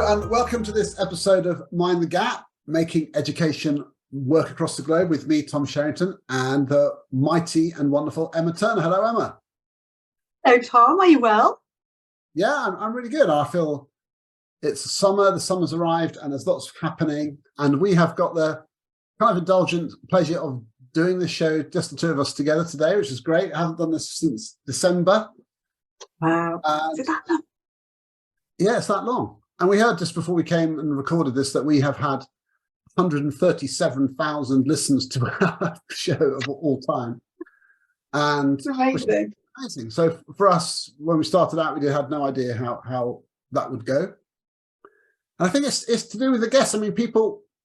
and welcome to this episode of Mind the Gap, making education work across the globe with me, Tom Sherrington, and the mighty and wonderful Emma Turner. Hello, Emma. Hello, Tom. Are you well? Yeah, I'm really good. I feel it's summer, the summer's arrived, and there's lots happening. And we have got the kind of indulgent pleasure of doing this show, just the two of us together today, which is great. I haven't done this since December. Wow. Is it that long? Yeah, it's that long. And we heard just before we came and recorded this that we have had 137,000 listens to our show of all time. And amazing. Amazing. So for us, when we started out, we had no idea how that would go. And I think it's to do with the guests. I mean,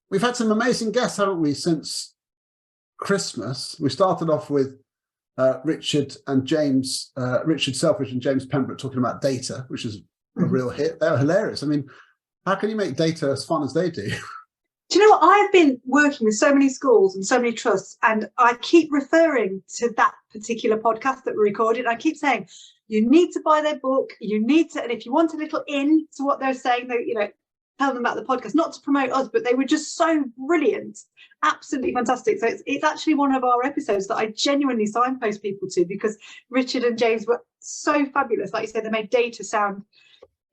we've had some amazing guests, haven't we, since Christmas? We started off with Richard Selfridge and James Pembroke talking about data, which is a real hit. They were hilarious. I mean, how can you make data as fun as they do? Do you know what? I've been working with so many schools and so many trusts, and I keep referring to that particular podcast that we recorded. I keep saying, you need to buy their book. You need to, and if you want a little in to what they're saying, tell them about the podcast, not to promote us, but they were just so brilliant, absolutely fantastic. So it's actually one of our episodes that I genuinely signpost people to, because Richard and James were so fabulous. Like you said, they made data sound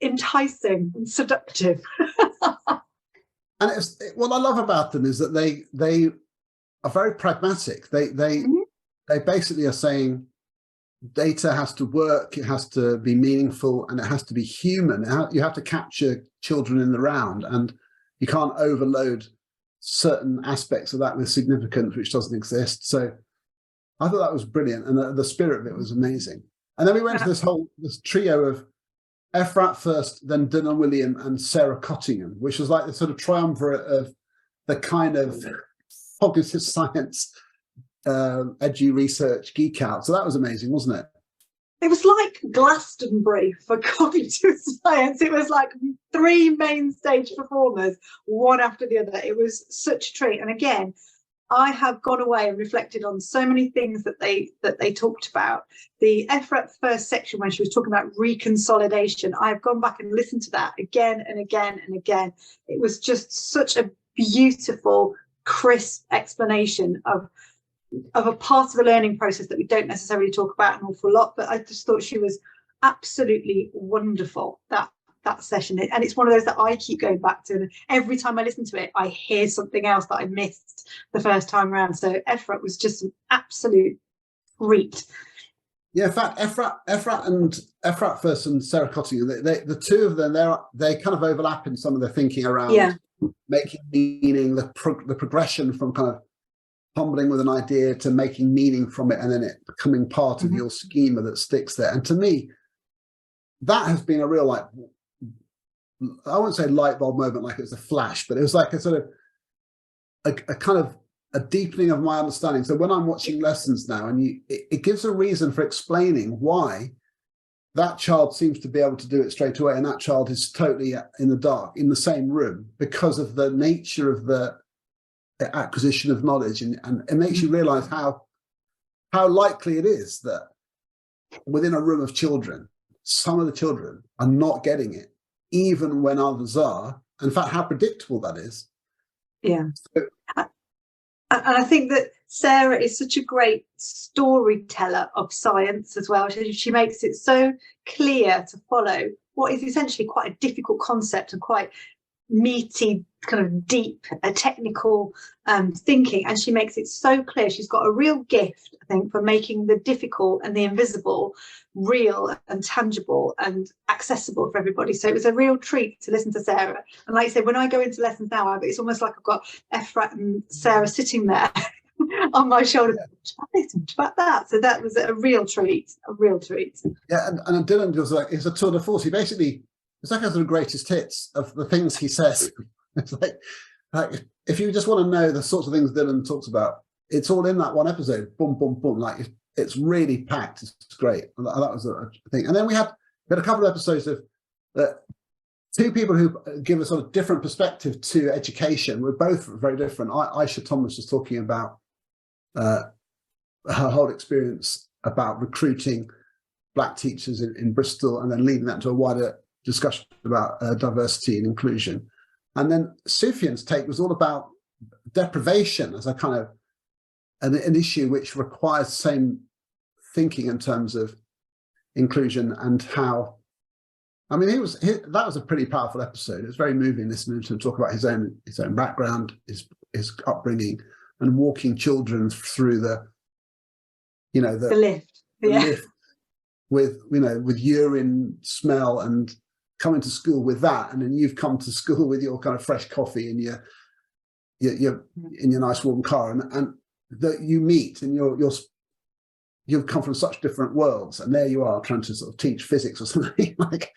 enticing and seductive. And what I love about them is that they are very pragmatic. They basically are saying data has to work, it has to be meaningful, and it has to be human. You have to capture children in the round, and you can't overload certain aspects of that with significance which doesn't exist. So I thought that was brilliant, and the spirit of it was amazing. And then we went to this trio of Ephrat first, then Dylan William and Sarah Cottingham, which was like the sort of triumvirate of the kind of cognitive science, edgy research geek out. So that was amazing, wasn't it? It was like Glastonbury for cognitive science. It was like three main stage performers, one after the other. It was such a treat. And again, I have gone away and reflected on so many things that they talked about. The Ephrat first section, when she was talking about reconsolidation, I've gone back and listened to that again and again and again. It was just such a beautiful, crisp explanation of a part of the learning process that we don't necessarily talk about an awful lot, but I just thought she was absolutely wonderful, that session. And it's one of those that I keep going back to, and every time I listen to it I hear something else that I missed the first time around. So Ephrat was just an absolute treat. Yeah, in fact, Ephrat first and Sarah Cottingham, the two of them, they kind of overlap in some of the thinking around making meaning, the progression from kind of fumbling with an idea to making meaning from it, and then it becoming part of your schema that sticks there. And to me, that has been a real, I wouldn't say light bulb moment like it was a flash, but it was like a sort of a kind of a deepening of my understanding. So when I'm watching lessons now, and it gives a reason for explaining why that child seems to be able to do it straight away, and that child is totally in the dark in the same room, because of the nature of the acquisition of knowledge, and it makes you realize how likely it is that within a room of children, some of the children are not getting it, even when others are. In fact, how predictable that is. Yeah. And I think that Sarah is such a great storyteller of science as well. She makes it so clear to follow what is essentially quite a difficult concept and quite meaty, kind of deep, technical thinking, and she makes it so clear. She's got a real gift, I think, for making the difficult and the invisible real and tangible and accessible for everybody. So it was a real treat to listen to Sarah. And like I said, when I go into lessons now, it's almost like I've got Ephrat and Sarah sitting there on my shoulder. They talked about that. So that was a real treat. Yeah, and Dylan was like, it's a tour de force. He basically, it's like the greatest hits of the things he says. It's like if you just want to know the sorts of things Dylan talks about, it's all in that one episode. Boom, boom, boom. Like it's really packed. It's great. And that was a thing. And then we had a couple of episodes of two people who give a sort of different perspective to education. We're both very different. Aisha Thomas was talking about her whole experience about recruiting Black teachers in Bristol, and then leading that to a wider discussion about diversity and inclusion. And then Sufjan's take was all about deprivation as a kind of an issue which requires the same thinking in terms of inclusion and how. I mean, that was a pretty powerful episode. It was very moving listening to him talk about his own background, his upbringing, and walking children through the lift, lift with urine smell, and coming to school with that, and then you've come to school with your kind of fresh coffee and your in your nice warm car, and that you meet, and you've come from such different worlds, and there you are trying to sort of teach physics or something like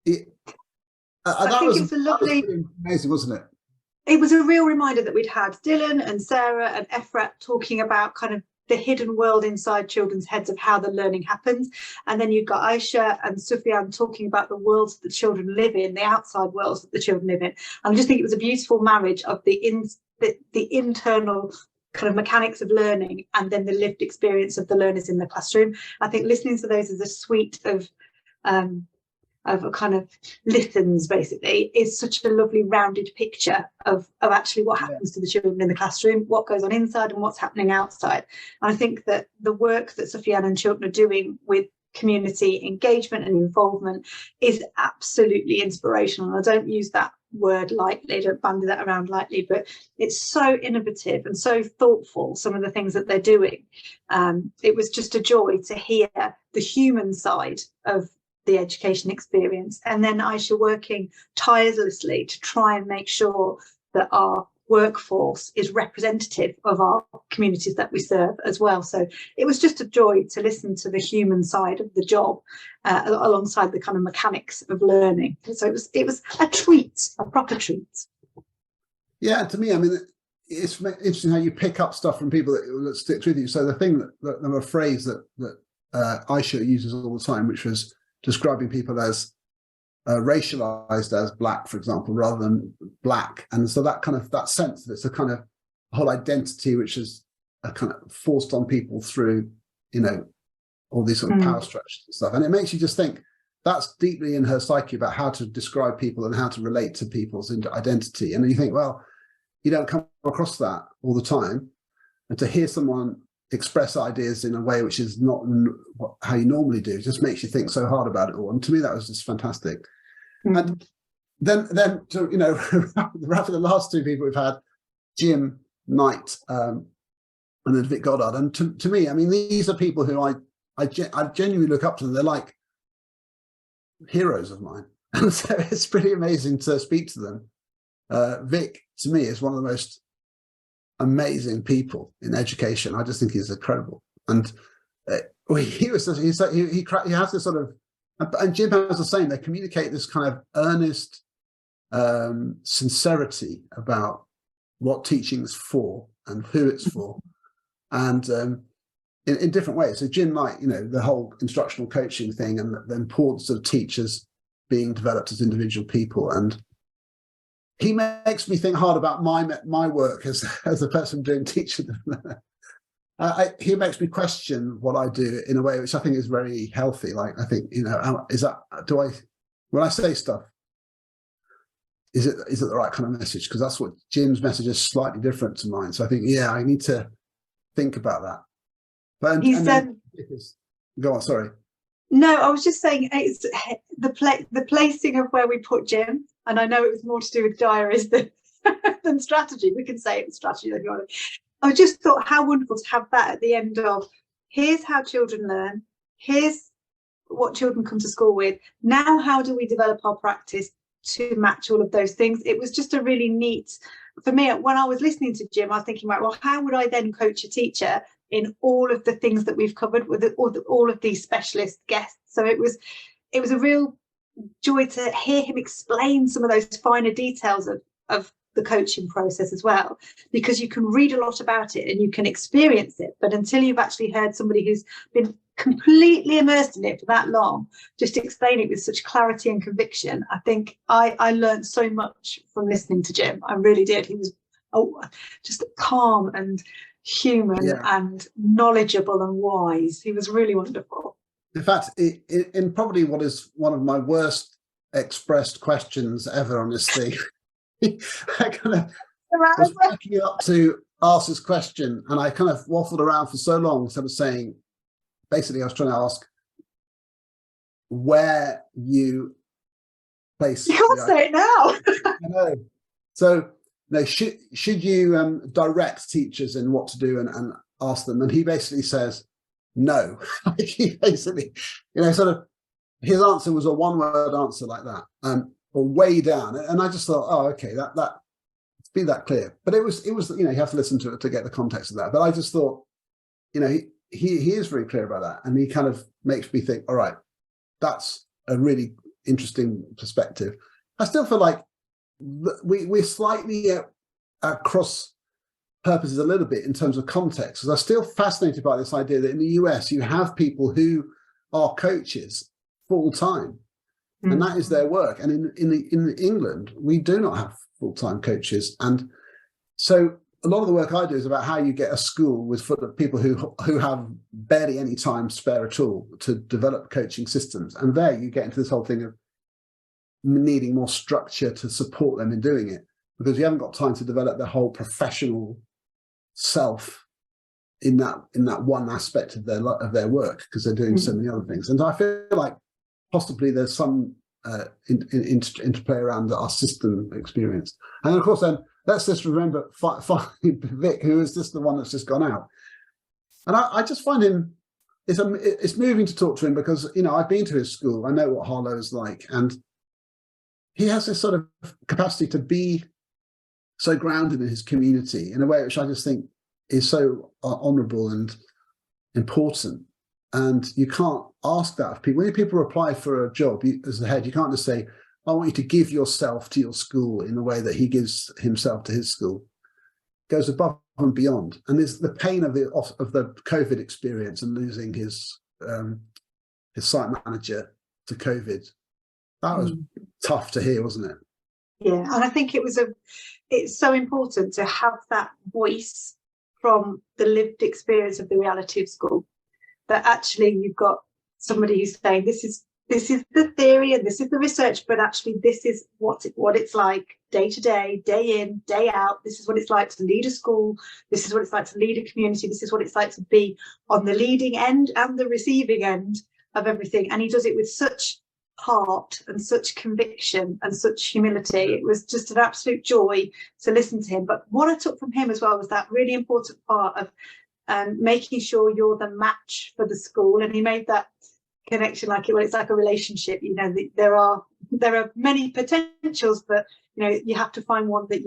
it. I think it was a lovely, amazing, wasn't it? It was a real reminder that we'd had Dylan and Sarah and Ephrat talking about kind of the hidden world inside children's heads of how the learning happens. And then you've got Aisha and Sufjan talking about the worlds that the children live in, the outside worlds that the children live in. And I just think it was a beautiful marriage of the internal kind of mechanics of learning and then the lived experience of the learners in the classroom. I think listening to those as a suite of a kind of listens basically is such a lovely rounded picture of actually what happens to the children in the classroom, what goes on inside and what's happening outside. And I think that the work that Sufjan and Chilton are doing with community engagement and involvement is absolutely inspirational. And I don't use that word lightly, I don't bandy that around lightly, but it's so innovative and so thoughtful, some of the things that they're doing. It was just a joy to hear the human side of the education experience, and then Aisha working tirelessly to try and make sure that our workforce is representative of our communities that we serve as well. So it was just a joy to listen to the human side of the job alongside the kind of mechanics of learning. So it was a treat, a proper treat. Yeah, to me, I mean, it's interesting how you pick up stuff from people that sticks with you. So the thing a phrase that Aisha uses all the time, which was describing people as racialized as black, for example, rather than black. And so that sense that it's a kind of whole identity which is a kind of forced on people through, all these sort of power structures and stuff. And it makes you just think that's deeply in her psyche about how to describe people and how to relate to people's identity. And then you think, well, you don't come across that all the time. And to hear someone express ideas in a way which is not how you normally do, it just makes you think so hard about it all. And to me, that was just fantastic. And then to, after the last two people we've had, Jim Knight and then Vic Goddard. And to me, I mean, these are people who I genuinely look up to them. They're like heroes of mine. And so it's pretty amazing to speak to them. Vic, to me, is one of the most amazing people in education. I just think he's incredible. And he has this sort of, and Jim has the same, they communicate this kind of earnest sincerity about what teaching's for and who it's for, and in different ways. So Jim Knight, the whole instructional coaching thing and the importance of teachers being developed as individual people, and he makes me think hard about my work as a person doing teaching. He makes me question what I do in a way which I think is very healthy. Like, I think, when I say stuff, is it the right kind of message? Because that's what Jim's message is, slightly different to mine. So I think, I need to think about that. But go on, sorry. No, I was just saying it's the placing of where we put Jim, and I know it was more to do with diaries than strategy. We can say it was strategy if you want. I just thought how wonderful to have that at the end of, here's how children learn, here's what children come to school with. Now, how do we develop our practice to match all of those things? It was just a really neat, for me, when I was listening to Jim, I was thinking, right, well, how would I then coach a teacher in all of the things that we've covered with all of these specialist guests? So it was a real joy to hear him explain some of those finer details of the coaching process as well, because you can read a lot about it and you can experience it, but until you've actually heard somebody who's been completely immersed in it for that long just explain it with such clarity and conviction, I think I learned so much from listening to Jim. I really did. He was just calm and human and knowledgeable and wise. He was really wonderful. In fact, in probably what is one of my worst expressed questions ever on this thing. I kind of was backing up to ask this question, and I kind of waffled around for so long instead of saying, basically I was trying to ask where you place. You can't say it now. I know. So no, should you direct teachers in what to do and ask them? And he basically says no. He basically, sort of, his answer was a one-word answer like that, or way down. And I just thought, oh, okay, that be that clear. But it was, you have to listen to it to get the context of that. But I just thought, he is very clear about that, and he kind of makes me think, all right, that's a really interesting perspective. I still feel like we're slightly at cross purposes a little bit in terms of context, because I'm still fascinated by this idea that in the US you have people who are coaches full time, and that is their work. And in England we do not have full-time coaches, and so a lot of the work I do is about how you get a school with full of people who have barely any time spare at all to develop coaching systems. And there you get into this whole thing of needing more structure to support them in doing it, because you haven't got time to develop the whole professional self in that one aspect of their work, because they're doing so many other things. And I feel like possibly there's some interplay around our system experience. And of course, then let's just remember Vic, who is just the one that's just gone out. And I just find him, it's moving to talk to him, because I've been to his school, I know what Harlow is like, and he has this sort of capacity to be so grounded in his community in a way which I just think is so honourable and important. And you can't ask that of people. When people apply for a job as the head, you can't just say, I want you to give yourself to your school in the way that he gives himself to his school. It goes above and beyond. And there's the pain of the COVID experience and losing his site manager to COVID. That was tough to hear, wasn't it? Yeah, and I think it's so important to have that voice from the lived experience of the reality of school, that actually you've got somebody who's saying this is the theory and this is the research, but actually this is what it's like day to day, day in, day out. This is what it's like to lead a school. This is what it's like to lead a community. This is what it's like to be on the leading end and the receiving end of everything. And he does it with such heart and such conviction and such humility. It was just an absolute joy to listen to him. But what I took from him as well was that really important part of making sure you're the match for the school. And he made that connection it's like a relationship. There are many potentials, but you have to find one that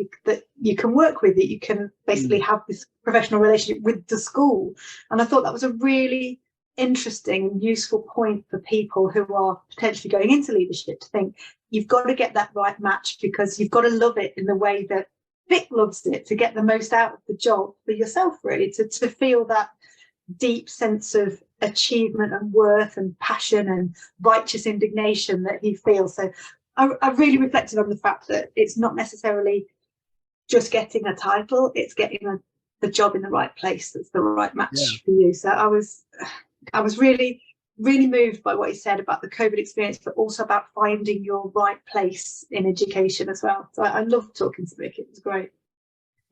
you can work with, that you can basically have this professional relationship with the school. And I thought that was a really interesting and useful point for people who are potentially going into leadership, to think you've got to get that right match, because you've got to love it in the way that Vic loves it, to get the most out of the job for yourself, really, to feel that deep sense of achievement and worth and passion and righteous indignation that he feels. So I really reflected on the fact that it's not necessarily just getting a title, it's getting the job in the right place that's the right match for you. So I was really, really moved by what he said about the COVID experience, but also about finding your right place in education as well. So I loved talking to Vic. It was great.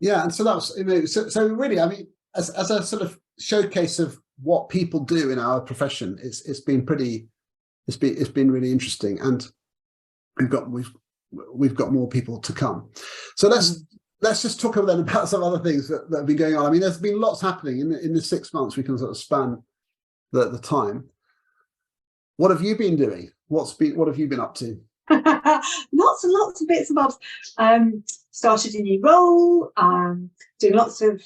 Yeah, and so that was so really, I mean, as a sort of showcase of what people do in our profession, it's been really interesting, and we've got more people to come. So let's just talk then about some other things that have been going on. I mean, there's been lots happening in the 6 months. We can sort of span the time. What have you been doing? What have you been up to? Lots and lots of bits and bobs. Started a new role, doing lots of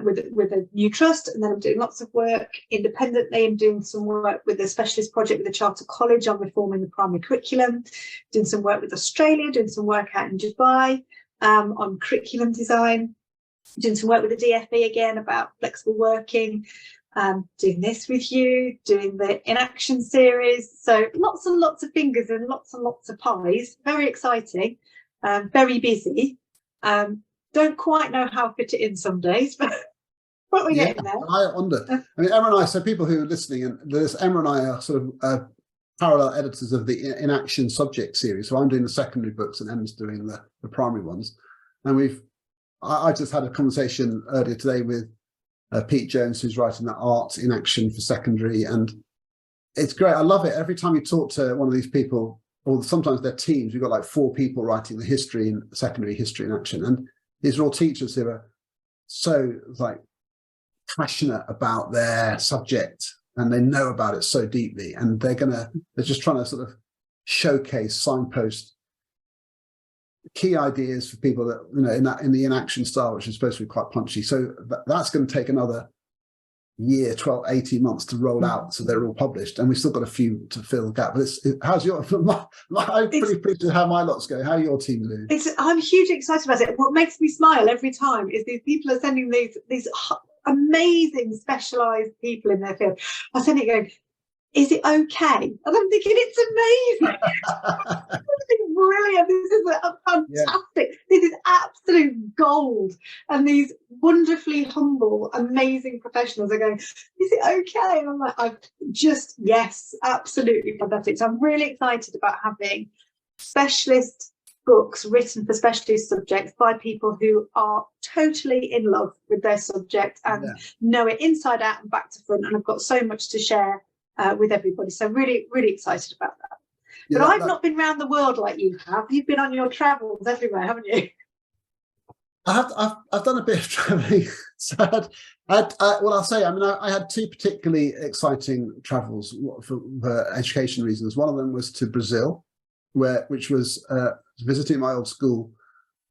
with a new trust, and then I'm doing lots of work independently. I'm doing some work with a specialist project with the Charter College on reforming the primary curriculum, doing some work with Australia, doing some work out in Dubai on curriculum design, doing some work with the DFE again about flexible working, doing this with you, doing the In Action series. So lots and lots of fingers and lots of pies. Very exciting, very busy. Don't quite know how to fit it in some days, but we're getting there. I wonder. I mean, Emma and I, so people who are listening, and Emma and I are sort of parallel editors of the In Action subject series. So I'm doing the secondary books and Emma's doing the primary ones. And I just had a conversation earlier today with Pete Jones, who's writing the Art in Action for secondary. And it's great. I love it. Every time you talk to one of these people, or sometimes they're teams, we've got like 4 people writing the history and secondary history in action. And these are all teachers who are so like passionate about their subject, and they know about it so deeply, and they're just trying to sort of showcase, signpost key ideas for people that, you know, in the inaction style, which is supposed to be quite punchy. So that's going to take another year, 12, 18 months to roll out, so they're all published, and we've still got a few to fill the gap. But how's your? I'm pretty pleased with how my lots go. How are your team doing? I'm hugely excited about it. What makes me smile every time is these people are sending these amazing specialised people in their field. I send it going, is it okay? And I'm thinking, it's amazing. It's brilliant. This is fantastic. This is absolute gold. And these wonderfully humble, amazing professionals are going, is it okay? And I'm like, yes, absolutely fantastic. So I'm really excited about having specialist books written for specialist subjects by people who are totally in love with their subject and know it inside out and back to front. And I've got so much to share with everybody. So really, really excited about that. But I've not been around the world like you have. You've been on your travels everywhere, haven't you? I've done a bit of traveling. So I'll say, I mean, I had 2 particularly exciting travels for education reasons. One of them was to Brazil, which was visiting my old school,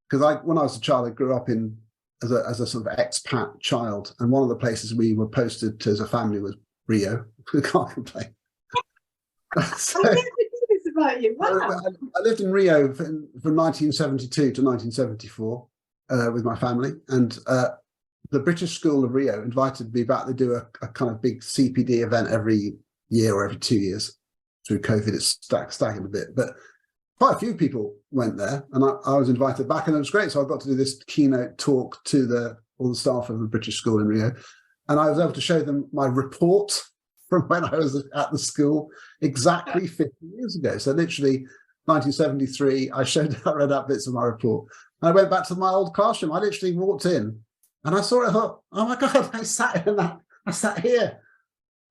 because when I was a child, I grew up as a sort of expat child, and one of the places we were posted to as a family was Rio. We can't complain. So, about you. Wow. I lived in Rio from 1972 to 1974 with my family, and the British School of Rio invited me back. They do a kind of big CPD event every year or every 2 years. Through COVID, it's staggered a bit, but quite a few people went there, and I was invited back, and it was great. So I got to do this keynote talk to all the staff of the British School in Rio, and I was able to show them my report from when I was at the school exactly 50 years ago. So literally 1973, I read out bits of my report. And I went back to my old classroom. I literally walked in and I saw it. I thought, oh my God, I sat here.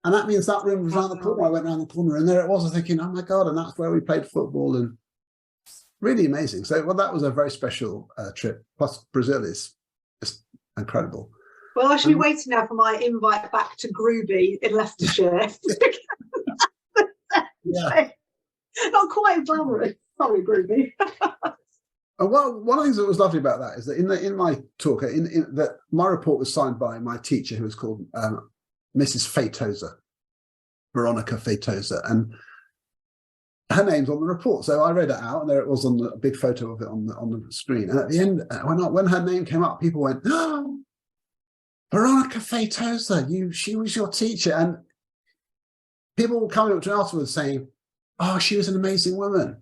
And that means that room was around the corner. I went around the corner and there it was. I was thinking, oh my God, and that's where we played football, and really amazing. So, well, that was a very special trip. Plus Brazil is just incredible. Well, I should be waiting now for my invite back to Groovy in Leicestershire. Yeah. Not quite glamorous. Sorry, Groovy. Well, one of the things that was lovely about that is that in my talk, that my report was signed by my teacher, who was called Mrs. Feitosa, Veronica Feitosa, and her name's on the report. So I read it out, and there it was on a big photo of it on the screen. And at the end, when her name came up, people went, "Oh, Veronica Feitosa, she was your teacher." And people were coming up to me afterwards saying, "Oh, she was an amazing woman.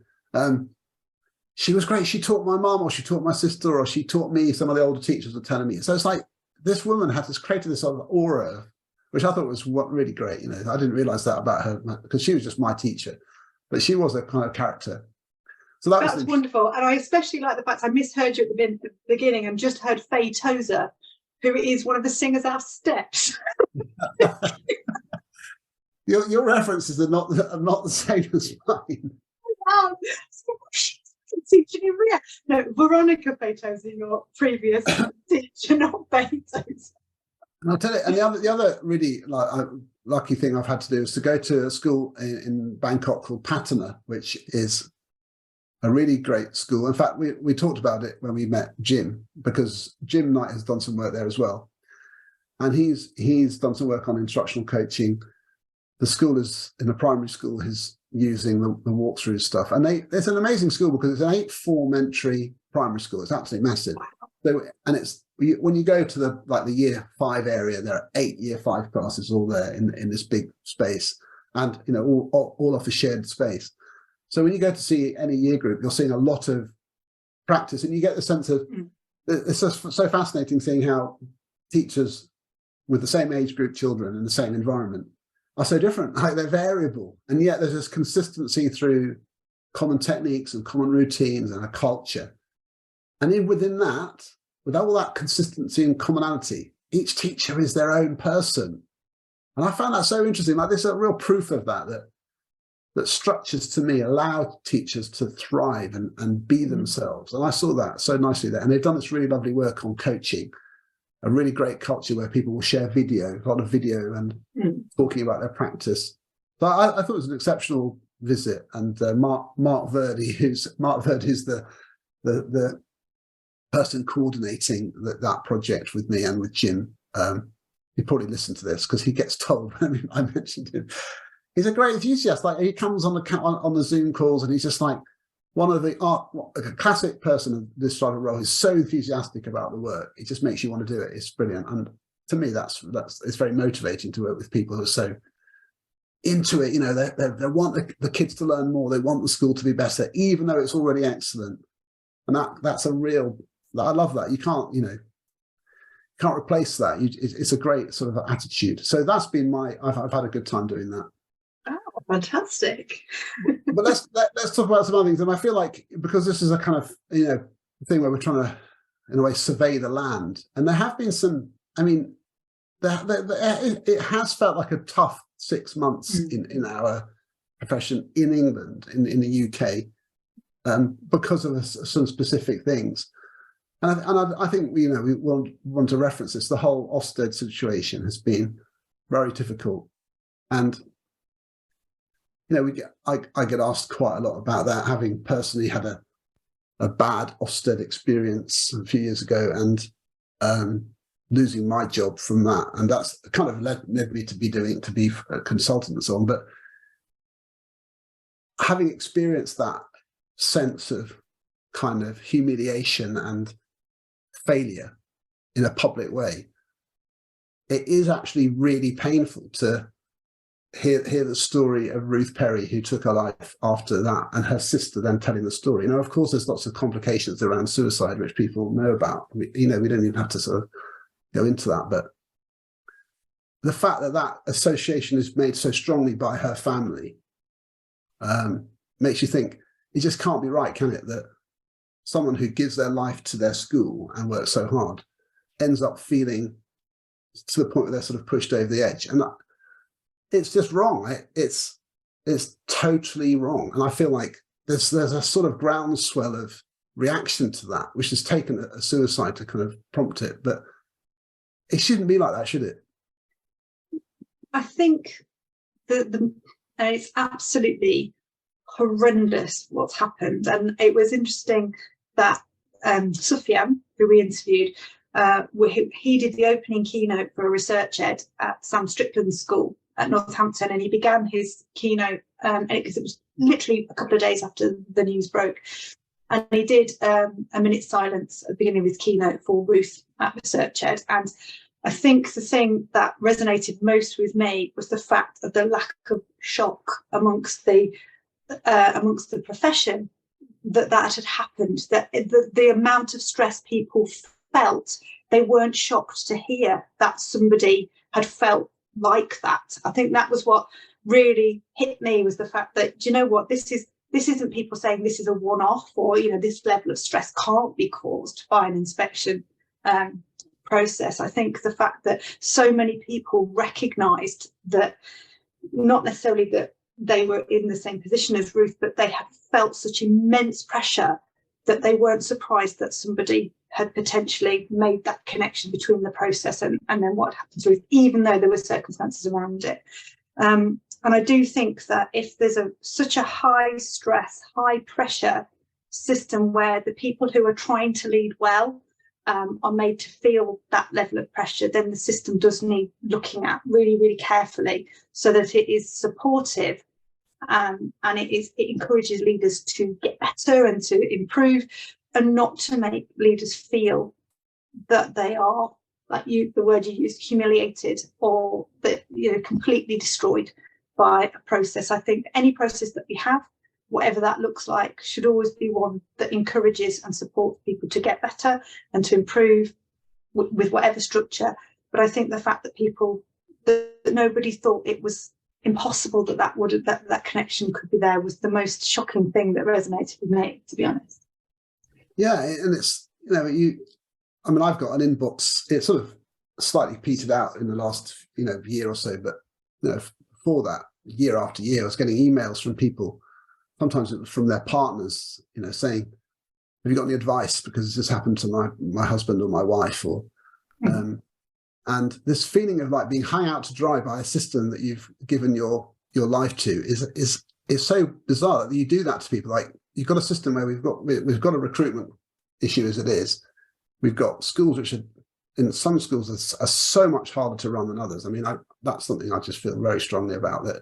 She was great. She taught my mum, or she taught my sister, or she taught me." Some of the older teachers were telling me. So it's like this woman created this sort of aura, which I thought was really great. You know, I didn't realize that about her because she was just my teacher, but she was a kind of character. So that's wonderful. And I especially like the fact I misheard you at the beginning and just heard Feitosa, who is one of the singers out of Steps. Your references are not the same as mine. Teaching in Rio. No, Veronica Feitosa, your previous teacher, not Feitosa. And I'll tell you, and the other really lucky thing I've had to do is to go to a school in Bangkok called Patana, which is a really great school. In fact, we talked about it when we met Jim, because Jim Knight has done some work there as well. And he's done some work on instructional coaching. The school is, in the primary school, is using the walkthrough stuff. And it's an amazing school because it's an 8-form entry primary school. It's absolutely massive. So, and when you go to the year 5 area, there are 8 year 5 classes all there in this big space, and you know all off a shared space. So when you go to see any year group, you're seeing a lot of practice, and you get the sense of it's just so fascinating seeing how teachers with the same age group children in the same environment are so different. Like, they're variable, and yet there's this consistency through common techniques and common routines and a culture. And within that, with all that consistency and commonality, each teacher is their own person. And I found that so interesting. Like, there's a real proof of that structures, to me, allow teachers to thrive and be themselves. And I saw that so nicely there. And they've done this really lovely work on coaching, a really great culture where people will share video, a lot of video, and talking about their practice. So I thought it was an exceptional visit. And Mark Verdi, who's the person coordinating that project with me and with Jim. He probably listened to this because he gets told when I mentioned him. He's a great enthusiast. Like, he comes on the Zoom calls, and he's just like one of the a classic person of this sort of role. He's so enthusiastic about the work. It just makes you want to do it. It's brilliant. And to me, it's very motivating to work with people who are so into it. You know, they want the kids to learn more. They want the school to be better, even though it's already excellent. And that's a real. I love that. You can't replace that. It's a great sort of attitude. So that's been I've had a good time doing that. Oh, fantastic. But let's talk about some other things. And I feel like, because this is a kind of, thing where we're trying to, in a way, survey the land. And there have been some, I mean, it has felt like a tough 6 months in our profession in England, in the UK, because of some specific things. And I think, we want to reference this. The whole Ofsted situation has been very difficult. And, I get asked quite a lot about that, having personally had a bad Ofsted experience a few years ago, and losing my job from that. And that's kind of led me to be a consultant and so on. But having experienced that sense of kind of humiliation and failure in a public way, it is actually really painful to hear the story of Ruth Perry, who took her life after that, and her sister then telling the story. Of course, there's lots of complications around suicide, which people know about. We don't even have to sort of go into that. But the fact that association is made so strongly by her family makes you think, it just can't be right, can it? That someone who gives their life to their school and works so hard ends up feeling to the point where they're sort of pushed over the edge. And it's just wrong. It's totally wrong. And I feel like there's a sort of groundswell of reaction to that, which has taken a suicide to kind of prompt it. But it shouldn't be like that, should it? I think it's absolutely horrendous what's happened. And it was interesting that Sufyan, who we interviewed, he did the opening keynote for a research ed at Sam Strickland's school at Northampton, and he began his keynote because it was literally a couple of days after the news broke, and he did a minute's silence at the beginning of his keynote for Ruth at research ed. And I think the thing that resonated most with me was the fact of the lack of shock amongst the profession that had happened, that the amount of stress people felt. They weren't shocked to hear that somebody had felt like that. I think that was what really hit me, was the fact that, do you know what, this isn't people saying this is a one-off, or this level of stress can't be caused by an inspection process. I think the fact that so many people recognised that, not necessarily that they were in the same position as Ruth, but they had felt such immense pressure that they weren't surprised that somebody had potentially made that connection between the process and then what happened to Ruth, even though there were circumstances around it. And I do think that if there's such a high stress, high pressure system where the people who are trying to lead well are made to feel that level of pressure, then the system does need looking at really, really carefully, so that it is supportive and it encourages leaders to get better and to improve, and not to make leaders feel that they are, like the word you used, humiliated, or that completely destroyed by a process. I think any process that we have, whatever that looks like, should always be one that encourages and supports people to get better and to improve with whatever structure. But I think the fact that nobody thought it was impossible that connection could be there was the most shocking thing that resonated with me, to be honest. Yeah, and it's, I mean, I've got an inbox. It sort of slightly petered out in the last, year or so, but before that, year after year, I was getting emails from people, sometimes it was from their partners, saying, "Have you got any advice? Because this happened to my husband or my wife," or and this feeling of like being hung out to dry by a system that you've given your life to is so bizarre that you do that to people. Like, you've got a system where we've got a recruitment issue as it is. We've got schools which are, in some schools, are so much harder to run than others. I mean, that's something I just feel very strongly about, that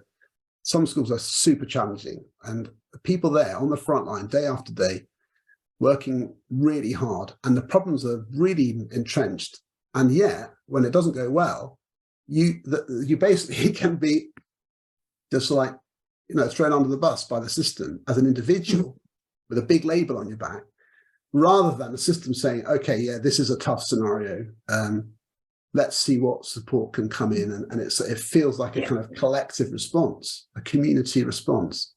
some schools are super challenging, and people there on the front line day after day working really hard, and the problems are really entrenched. And yet, when it doesn't go well, you basically can be just like, thrown under the bus by the system as an individual with a big label on your back, rather than the system saying, "Okay, yeah, this is a tough scenario. Let's see what support can come in," and it feels like a kind of collective response, a community response.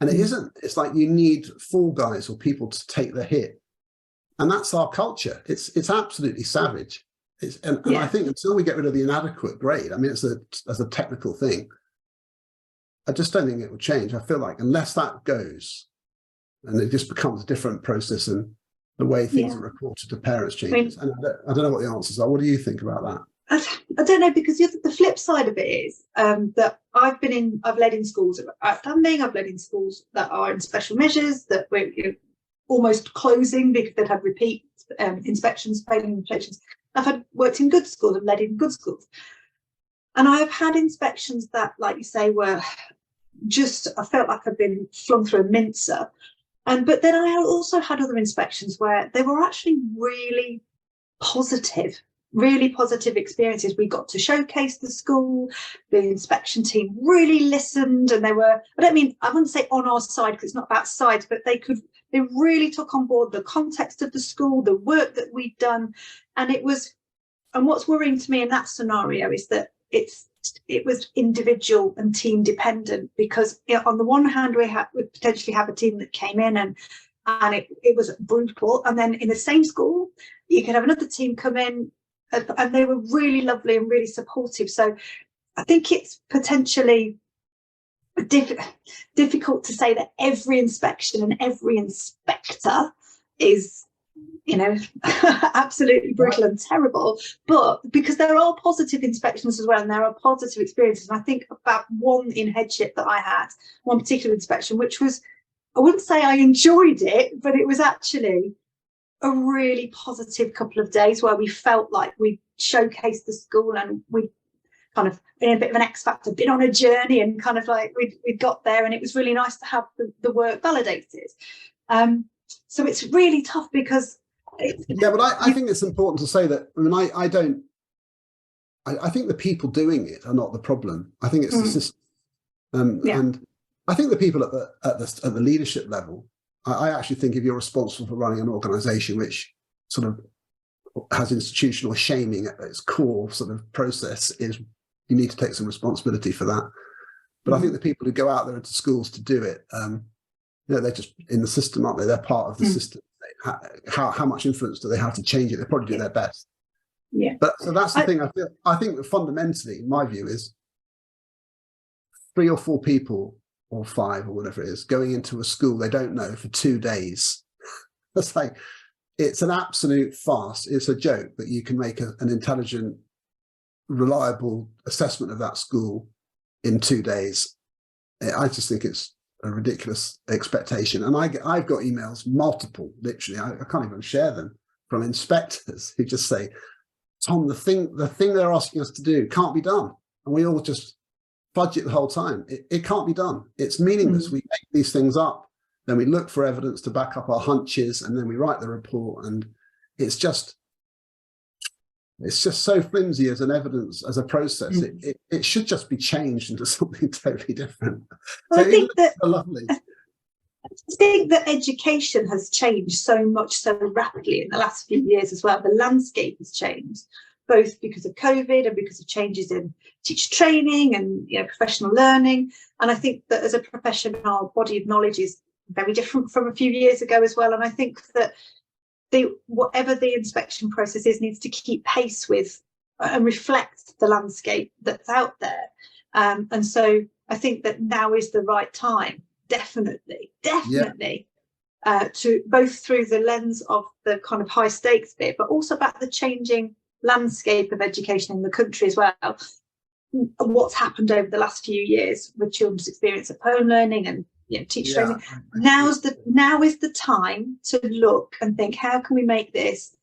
And it isn't. It's like you need fall guys or people to take the hit, and that's our culture. It's absolutely savage. And I think until we get rid of the inadequate grade, I mean, as a technical thing, I just don't think it will change. I feel like unless that goes, and it just becomes a different process, and the way things are reported to parents changes. And I don't know what the answers are. What do you think about that? I don't know, because the flip side of it is that I've led in schools that are outstanding. I've led in schools that are in special measures, that we're almost closing because they'd had repeat inspections, failing inspections. I've worked in good schools and led in good schools. And I've had inspections that, like you say, were just, I felt like I've been flung through a mincer. But then I also had other inspections where they were actually really positive experiences. We got to showcase the school. The inspection team really listened, and they were, I wouldn't say on our side, because it's not about sides, but they really took on board the context of the school, the work that we'd done. And what's worrying to me in that scenario is that it was individual and team dependent, because on the one hand we'd potentially have a team that came in and it was brutal, and then in the same school you could have another team come in and they were really lovely and really supportive. So I think it's potentially difficult to say that every inspection and every inspector is absolutely brutal and terrible, but because there are positive inspections as well, and there are positive experiences. And I think about one in headship that I had, one particular inspection, which was, I wouldn't say I enjoyed it, but it was actually a really positive couple of days where we felt like we showcased the school, and we kind of been a bit of an X factor, been on a journey, and kind of like we got there, and it was really nice to have the work validated. So it's really tough because but I think it's important to say that, I mean, I think the people doing it are not the problem. I think it's the system. And I think the people at the leadership level, I actually think if you're responsible for running an organization which sort of has institutional shaming at its core sort of process, is you need to take some responsibility for that. But I think the people who go out there into schools to do it, they're just in the system, aren't they? They're part of the system. How much influence do they have to change it? They probably do their best. Yeah. But so that's the thing. I think that fundamentally, my view is 3 or 4 people, or 5 or whatever it is, going into a school they don't know for 2 days. That's like, it's an absolute farce. It's a joke that you can make an intelligent, reliable assessment of that school in 2 days. I just think it's a ridiculous expectation. And I've got emails, multiple, literally, I can't even share them, from inspectors who just say, "Tom, the thing they're asking us to do can't be done." And we all just fudge it the whole time. It can't be done. It's meaningless. We make these things up, then we look for evidence to back up our hunches, and then we write the report, and it's just so flimsy as an evidence, as a process. It should just be changed into something totally different. Well, so I think that lovely. I think that education has changed so much so rapidly in the last few years as well. The landscape has changed. both because of COVID and because of changes in teacher training and professional learning. And I think that as a profession, our body of knowledge is very different from a few years ago as well. And I think that whatever the inspection process is needs to keep pace with and reflect the landscape that's out there. And so I think that now is the right time, definitely, to both through the lens of the kind of high stakes bit, but also about the changing landscape of education in the country as well. What's happened over the last few years with children's experience of home learning and teacher training. Now is the time to look and think, how can we make this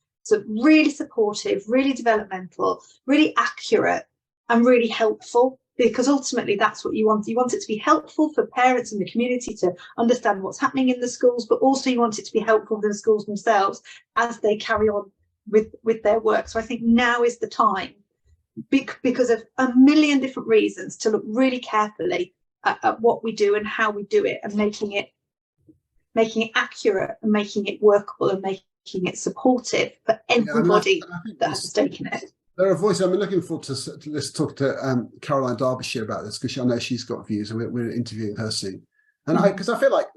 really supportive, really developmental, really accurate, and really helpful? Because ultimately that's what you want. You want it to be helpful for parents and the community to understand what's happening in the schools, but also you want it to be helpful for the schools themselves as they carry on with their work. So I think now is the time, because of a million different reasons, to look really carefully at what we do and how we do it, and making it accurate and making it workable and making it supportive for everybody that has a stake in it. There are voices. I'm looking forward to let's talk to Caroline Derbyshire about this, because I know she's got views, and we're interviewing her soon. And because I feel like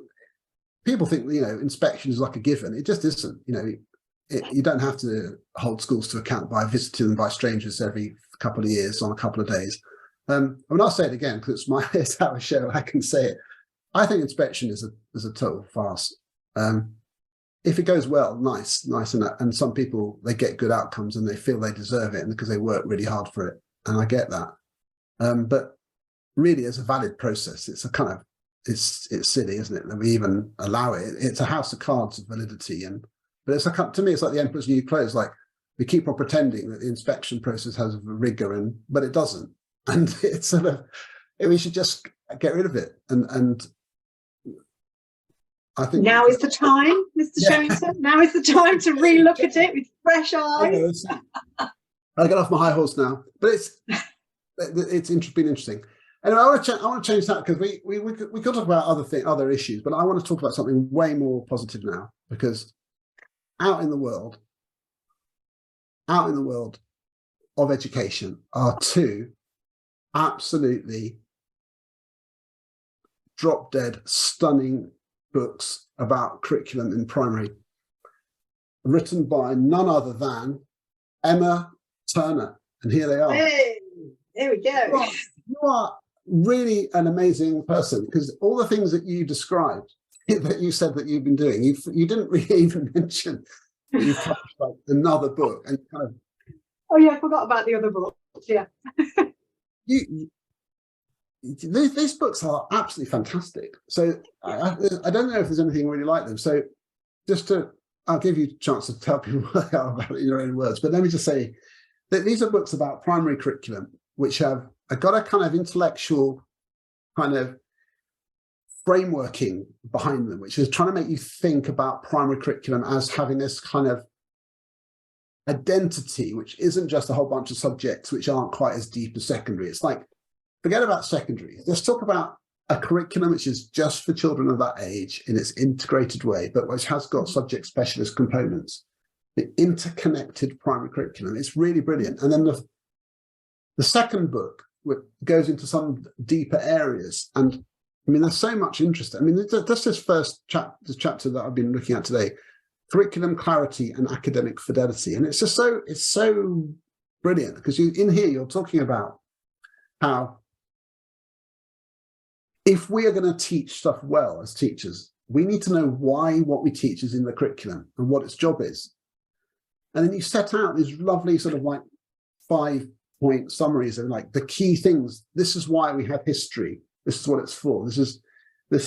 people think inspection is like a given. It just isn't. You don't have to hold schools to account by visiting them by strangers every couple of years on a couple of days. I'll say it again because it's our show. I can say it. I think inspection is a total farce. If it goes well, nice, and some people, they get good outcomes and they feel they deserve it, and because they work really hard for it, and I get that. But really, as a valid process, it's it's silly, isn't it, that we even allow it? It's a house of cards of validity, but to me, it's like the Emperor's New Clothes. Like, we keep on pretending that the inspection process has a rigor, but it doesn't, and it's we should just get rid of it. And I think now is the time, Mr. Sherrington. Now is the time to re-look at it with fresh eyes. I'll get off my high horse now, but it's been interesting. Anyway, I want to change that, because we could talk about other issues, but I want to talk about something way more positive now, because out in the world of education are two absolutely drop dead stunning books about curriculum in primary, written by none other than Emma Turner. And here they are. Hey, there we go. You are really an amazing person, because all the things that you described, that you said that you've been doing, you didn't really even mention that you've published like another book, and kind of. Oh yeah, I forgot about the other book. Yeah. These books are absolutely fantastic. So I don't know if there's anything really like them. So I'll give you a chance to tell people what they are about it in your own words. But let me just say that these are books about primary curriculum, which have got a kind of intellectual kind of frameworking behind them, which is trying to make you think about primary curriculum as having this kind of identity, which isn't just a whole bunch of subjects which aren't quite as deep as secondary. It's like, forget about secondary. Let's talk about a curriculum which is just for children of that age in its integrated way, but which has got subject specialist components. The interconnected primary curriculum. It's really brilliant. And then the second book goes into some deeper areas. And I mean, there's so much interest. I mean, that's this first chapter that I've been looking at today, curriculum clarity and academic fidelity. And it's just so brilliant, because in here you're talking about how, if we are going to teach stuff well as teachers, we need to know why what we teach is in the curriculum and what its job is. And then you set out these lovely sort of like 5-point summaries of like the key things. This is why we have history. This is what it's for. This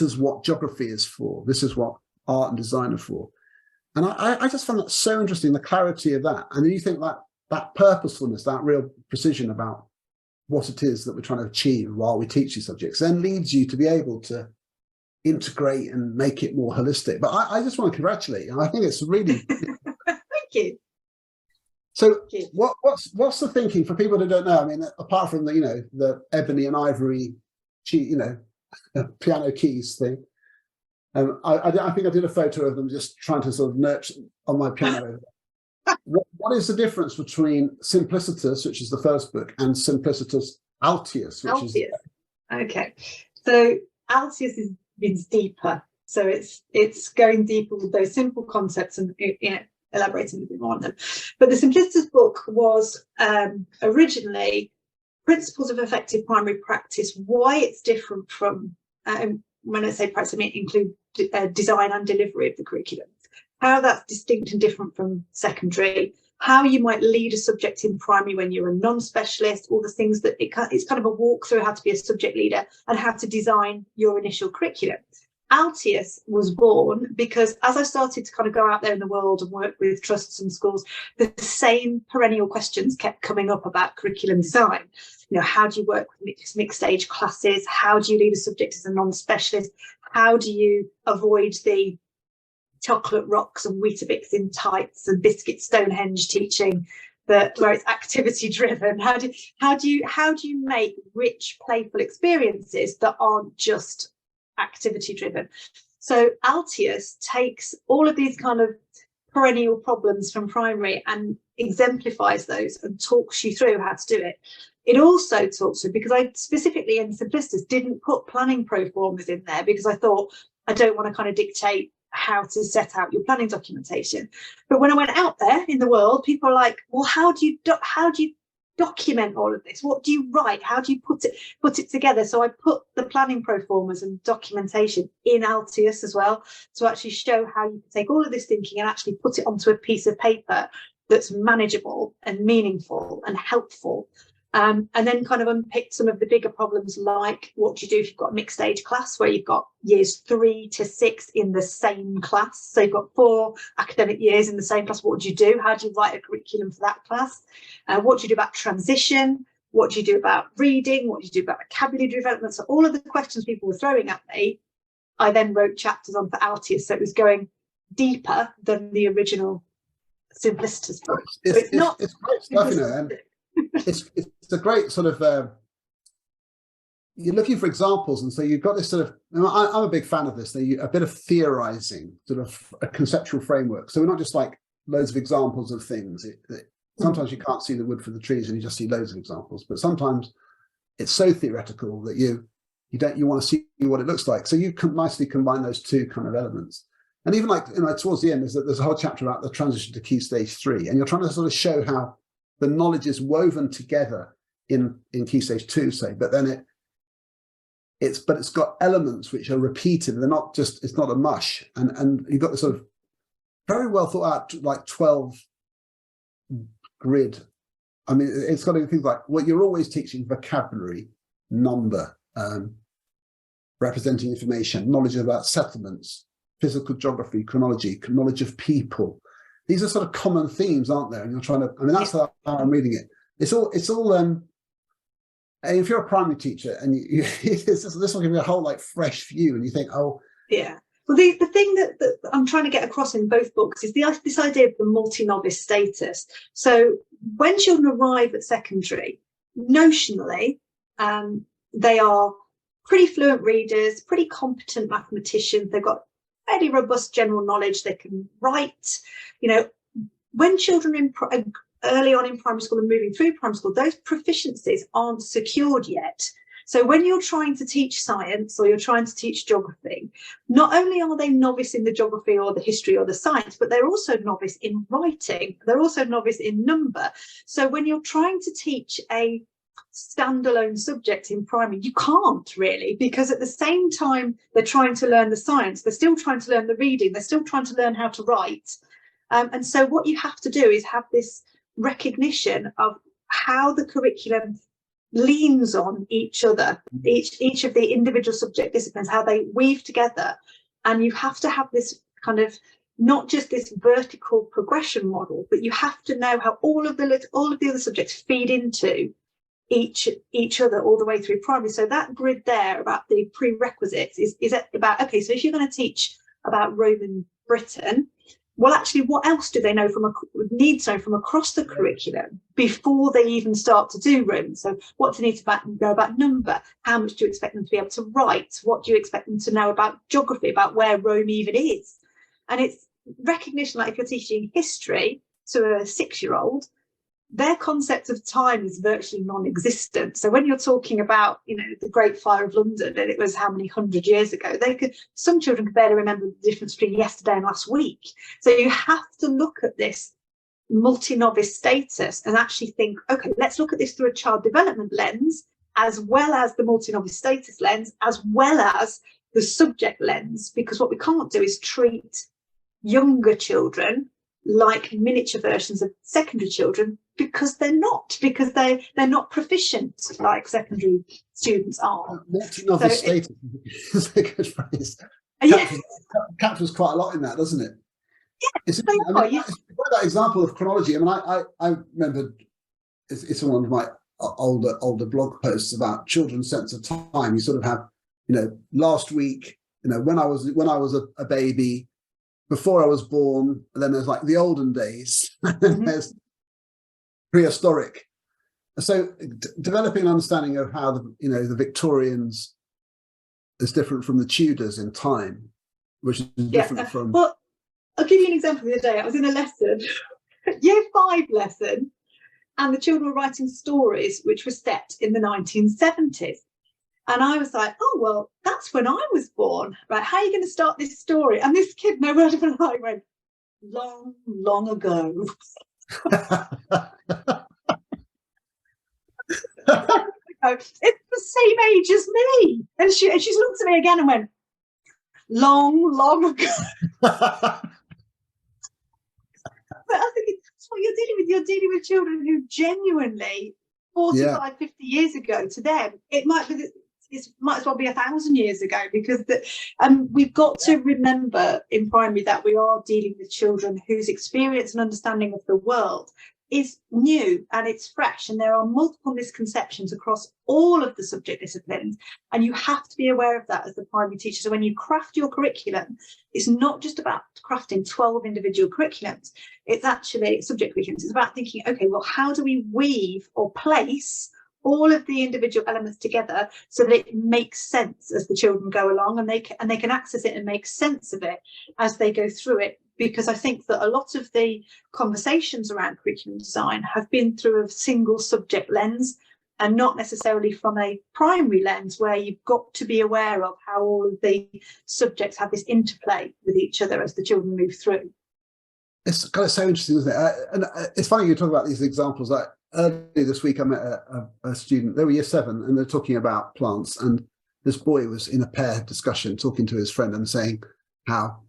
is what geography is for. This is what art and design are for. And I just found that so interesting, the clarity of that. And then you think that purposefulness, that real precision about what it is that we're trying to achieve while we teach these subjects, then leads you to be able to integrate and make it more holistic. But I just want to congratulate you. I think it's really Thank you. So what's the thinking for people who don't know? I mean, apart from the ebony and ivory, piano keys thing, I think I did a photo of them just trying to sort of nurture on my piano. What is the difference between Simplicitus, which is the first book, and Simplicitus Altius, which Altius. is... Okay, so Altius means deeper. So it's going deeper with those simple concepts and elaborating a bit more on them. But the Simplicitus book was originally Principles of Effective Primary Practice, why it's different from, when I say practice, I mean include design and delivery of the curriculum, how that's distinct and different from secondary, how you might lead a subject in primary when you're a non-specialist, all the things that it's kind of a walk through how to be a subject leader and how to design your initial curriculum. Altius was born because as I started to kind of go out there in the world and work with trusts and schools, the same perennial questions kept coming up about curriculum design. You know, how do you work with mixed age classes? How do you lead a subject as a non-specialist? How do you avoid the chocolate rocks and Weetabix in tights and biscuit Stonehenge teaching where it's activity driven? How do you make rich, playful experiences that aren't just activity driven? So Altius takes all of these kind of perennial problems from primary and exemplifies those and talks you through how to do it. It also talks to, because I specifically in Simplicitus didn't put planning pro formas in there because I thought I don't want to kind of dictate how to set out your planning documentation. But when I went out there in the world, people are like, well, how do you document all of this? What do you write? How do you put it together? So I put the planning pro formas and documentation in Altius as well, to actually show how you can take all of this thinking and actually put it onto a piece of paper that's manageable and meaningful and helpful. And then kind of unpicked some of the bigger problems, like what do you do if you've got a mixed age class where you've got years 3 to 6 in the same class? So you've got 4 academic years in the same class. What do you do? How do you write a curriculum for that class? What do you do about transition? What do you do about reading? What do you do about vocabulary development? So all of the questions people were throwing at me, I then wrote chapters on for Altius. So it was going deeper than the original Simplicitus book. It's great stuff, you know, and it's a great sort of you're looking for examples, and so you've got this sort of, I'm a big fan of this, a bit of theorizing, sort of a conceptual framework. So we're not just like loads of examples of things. Sometimes you can't see the wood for the trees and you just see loads of examples, but sometimes it's so theoretical that you want to see what it looks like. So you can nicely combine those two kind of elements. And even like, you know, towards the end there's a whole chapter about the transition to Key Stage 3, and you're trying to sort of show how the knowledge is woven together in Key Stage 2, say, but then it's got elements which are repeated. They're not just, it's not a mush. And you've got this sort of very well thought out, like 12 grid. I mean, it's got things like, well, you're always teaching vocabulary, number, representing information, knowledge about settlements, physical geography, chronology, knowledge of people. These are sort of common themes, aren't there? And you're trying to, I mean, that's how I'm reading it. It's all, if you're a primary teacher and this will give you a whole like fresh view, and you think, oh. Yeah. Well, the thing that I'm trying to get across in both books is this idea of the multi-novice status. So when children arrive at secondary, notionally, they are pretty fluent readers, pretty competent mathematicians. They've got fairly robust general knowledge. They can write. You know, when children early on in primary school and moving through primary school, those proficiencies aren't secured yet. So when you're trying to teach science or you're trying to teach geography, not only are they novice in the geography or the history or the science, but they're also novice in writing. They're also novice in number. So when you're trying to teach a standalone subject in primary, you can't really, because at the same time they're trying to learn the science, they're still trying to learn the reading, they're still trying to learn how to write. And so what you have to do is have this recognition of how the curriculum leans on each other, each of the individual subject disciplines, how they weave together. And you have to have this kind of, not just this vertical progression model, but you have to know how all of the other subjects feed into each other all the way through primary. So that grid there about the prerequisites is about, okay, so if you're going to teach about Roman Britain, well, actually, what else do they know need to know from across the curriculum before they even start to do Roman? So what do they need to know about number? How much do you expect them to be able to write? What do you expect them to know about geography, about where Rome even is? And it's recognition, like if you're teaching history, to a 6-year-old, their concept of time is virtually non-existent. So when you're talking about, you know, the Great Fire of London, and it was how many 100 years ago, some children could barely remember the difference between yesterday and last week. So you have to look at this multi-novice status and actually think, okay, let's look at this through a child development lens, as well as the multi-novice status lens, as well as the subject lens, because what we can't do is treat younger children like miniature versions of secondary children, because they're not proficient like secondary students are. Multi-novice status is a good phrase. Captures quite a lot in that, doesn't it? Yeah, it's that example of chronology. I mean, I remember it's one of my older blog posts about children's sense of time. You sort of have, you know, last week, you know, when I was a baby, before I was born, and then there's like the olden days, and then there's prehistoric. So developing an understanding of how the Victorians is different from the Tudors in time, which is different from. Well, I'll give you an example. The other day, I was in a lesson, year 5 lesson, and the children were writing stories which were set in the 1970s. And I was like, oh, well, that's when I was born. Right, how are you going to start this story? And this kid, no word of a lie, went, long, long ago. It's the same age as me. And she looked at me again and went, long, long ago. But I think that's what you're dealing with. You're dealing with children who genuinely, 45, 50 years ago, to them, it might as well be 1,000 years ago, because we've got to remember in primary that we are dealing with children whose experience and understanding of the world is new and it's fresh, and there are multiple misconceptions across all of the subject disciplines, and you have to be aware of that as the primary teacher. So when you craft your curriculum, it's not just about crafting 12 individual curriculums, it's actually subject curriculums. It's about thinking, okay, well, how do we weave or place all of the individual elements together so that it makes sense as the children go along, and they can access it and make sense of it as they go through it. Because I think that a lot of the conversations around curriculum design have been through a single subject lens, and not necessarily from a primary lens, where you've got to be aware of how all of the subjects have this interplay with each other as the children move through. It's kind of so interesting, isn't it? And it's funny you talk about these examples. Like earlier this week, I met a student. They were year 7, and they're talking about plants. And this boy was in a pair discussion talking to his friend and saying how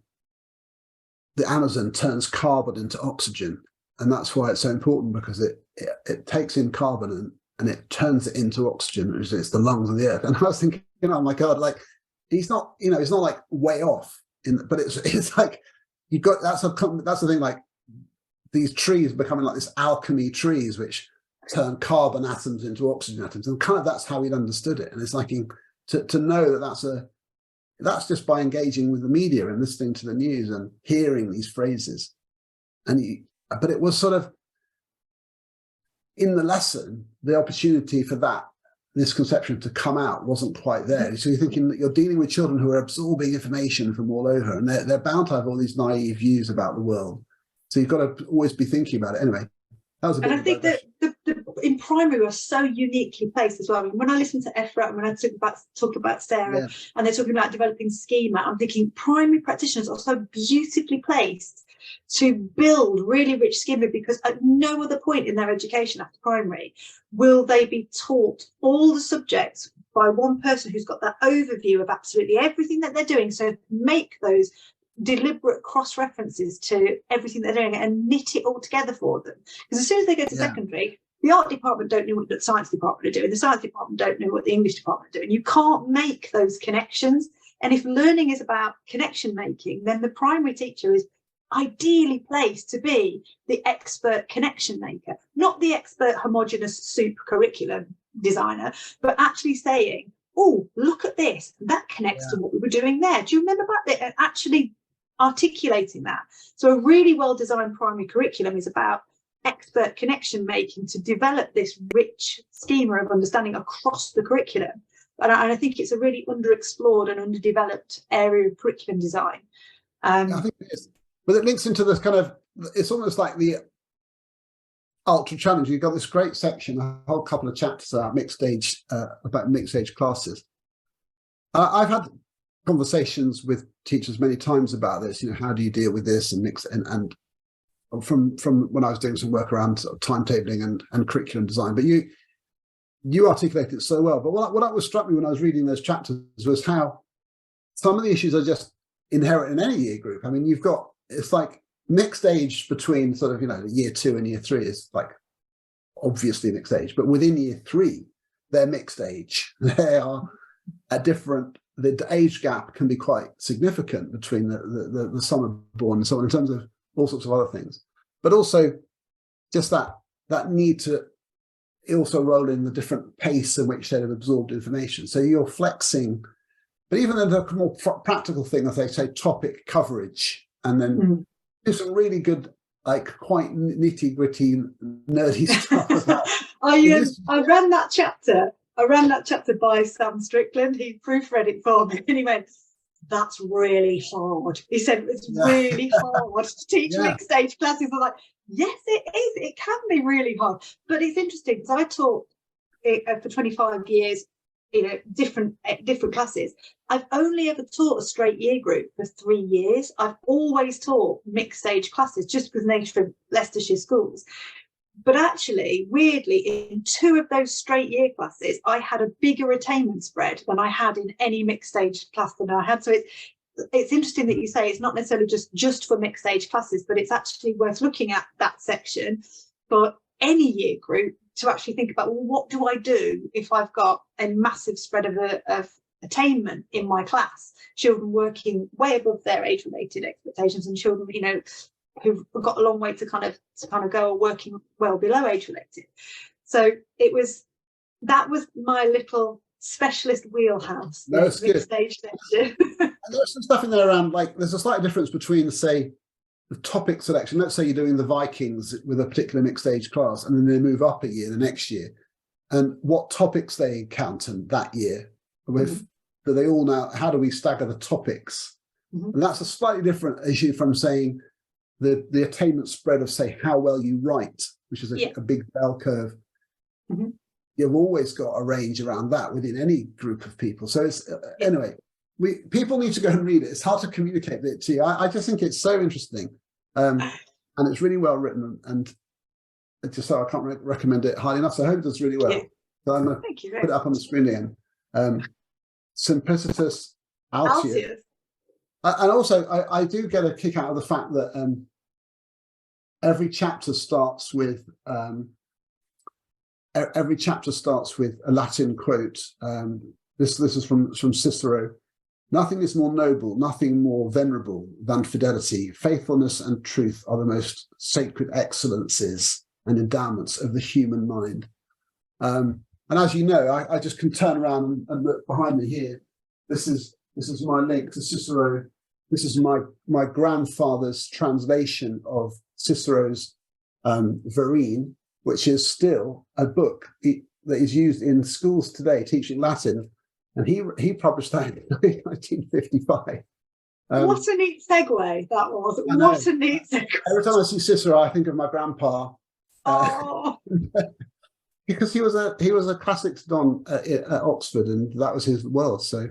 the Amazon turns carbon into oxygen, and that's why it's so important, because it takes in carbon and it turns it into oxygen, which is the lungs of the earth. And I was thinking, oh my God, like he's not like way off but it's like that's the thing, like these trees becoming like this alchemy trees which turn carbon atoms into oxygen atoms, and kind of that's how he'd understood it. And it's like to know that's just by engaging with the media and listening to the news and hearing these phrases. But it was sort of in the lesson, the opportunity for this conception to come out wasn't quite there. So you're thinking that you're dealing with children who are absorbing information from all over, and they're bound to have all these naive views about the world. So you've got to always be thinking about it. Anyway, that was a bit. And I think that in primary we're so uniquely placed as well. I mean, when I listen to Ephrat and when I talk about Sarah, and they're talking about developing schema, I'm thinking primary practitioners are so beautifully placed to build really rich schema, because at no other point in their education after primary will they be taught all the subjects by one person who's got that overview of absolutely everything that they're doing. So make those deliberate cross-references to everything they're doing and knit it all together for them. Because as soon as they go to secondary, the art department don't know what the science department are doing, the science department don't know what the English department are doing. You can't make those connections. And if learning is about connection making, then the primary teacher is ideally placed to be the expert connection maker, not the expert homogenous soup curriculum designer, but actually saying, oh, look at this, that connects to what we were doing there. Do you remember about that? And actually articulating that. So a really well-designed primary curriculum is about expert connection making to develop this rich schema of understanding across the curriculum. And I think it's a really underexplored and underdeveloped area of curriculum design. I think it is. But it links into this kind of, it's almost like the ultra challenging. You've got this great section, a whole couple of chapters about mixed age classes. I've had conversations with teachers many times about this. How do you deal with this and mix and from when I was doing some work around sort of timetabling and curriculum design. But you articulate it so well. But what was struck me when I was reading those chapters was how some of the issues are just inherent in any year group. I mean, it's like mixed age between sort of, year 2 and year 3 is like obviously mixed age, but within year 3, they're mixed age. They are the age gap can be quite significant between the summer born and so on in terms of all sorts of other things, but also just that need to also roll in the different pace in which they've absorbed information. So you're flexing, but even then the more practical thing, as they say, topic coverage, and then do some really good, like quite nitty gritty, nerdy stuff. I ran that chapter by Sam Strickland. He proofread it for me, and he went, "That's really hard." He said, "It's really hard to teach mixed age classes." I'm like, yes, it is. It can be really hard, but it's interesting because I taught it for 25 years. Different classes. I've only ever taught a straight year group for 3 years. I've always taught mixed age classes just because nature of Leicestershire schools. But actually, weirdly, in 2 of those straight year classes, I had a bigger attainment spread than I had in any mixed age class than I had. So it's interesting that you say it's not necessarily just for mixed age classes, but it's actually worth looking at that section for any year group to actually think about, well, what do I do if I've got a massive spread of attainment in my class? Children working way above their age-related expectations, and children, who've got a long way to kind of go, or working well below age-related. So that was my little specialist wheelhouse. No, it's good. Stage section. And there's some stuff in there around, like, there's a slight difference between, say, the topic selection. Let's say you're doing the Vikings with a particular mixed age class, and then they move up a year the next year, and what topics they encounter that year with, do they all now, how do we stagger the topics? And that's a slightly different issue from saying the attainment spread of, say, how well you write, which is a big bell curve. You've always got a range around that within any group of people. So it's anyway, people need to go and read it. It's hard to communicate it to you. I just think it's so interesting, and it's really well written, and just so I can't recommend it highly enough. So I hope it does really well. So I'm going to put it up on the screen again. Simplicitus Altius. And also, I do get a kick out of the fact that every chapter starts with a Latin quote. This is from Cicero. Nothing is more noble, nothing more venerable than fidelity. Faithfulness and truth are the most sacred excellences and endowments of the human mind. And as you know, I just can turn around and look behind me here. This is my link to Cicero. This is my grandfather's translation of Cicero's Verrine, which is still a book that is used in schools today teaching Latin. And he published that in 1955. What a neat segue that was. What a neat segue. Every time I see Cicero, I think of my grandpa. Because he was a classics don at Oxford, and that was his world. So,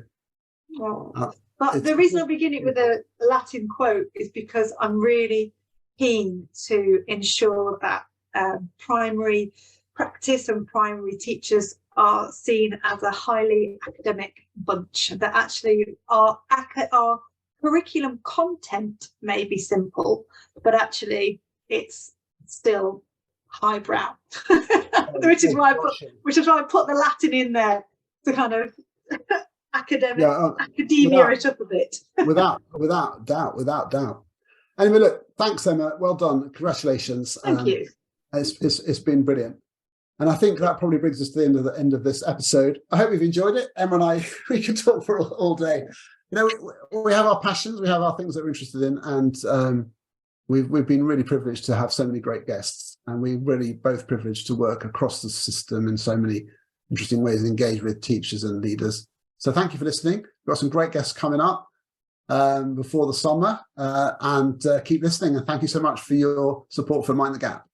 but the reason I begin it with a Latin quote is because I'm really keen to ensure that primary practice and primary teachers are seen as a highly academic bunch, that actually our curriculum content may be simple, but actually it's still highbrow. which is why I put the Latin in there to kind of academia it up a bit. without doubt. Anyway, look, thanks, Emma. Well done. Congratulations. Thank you. It's been brilliant. And I think that probably brings us to the end of this episode. I hope you've enjoyed it. Emma and I, we could talk for all day. We have our passions, we have our things that we're interested in, and we've been really privileged to have so many great guests, and we're really both privileged to work across the system in so many interesting ways and engage with teachers and leaders. So thank you for listening. We've got some great guests coming up before the summer, and keep listening. And thank you so much for your support for Mind the Gap.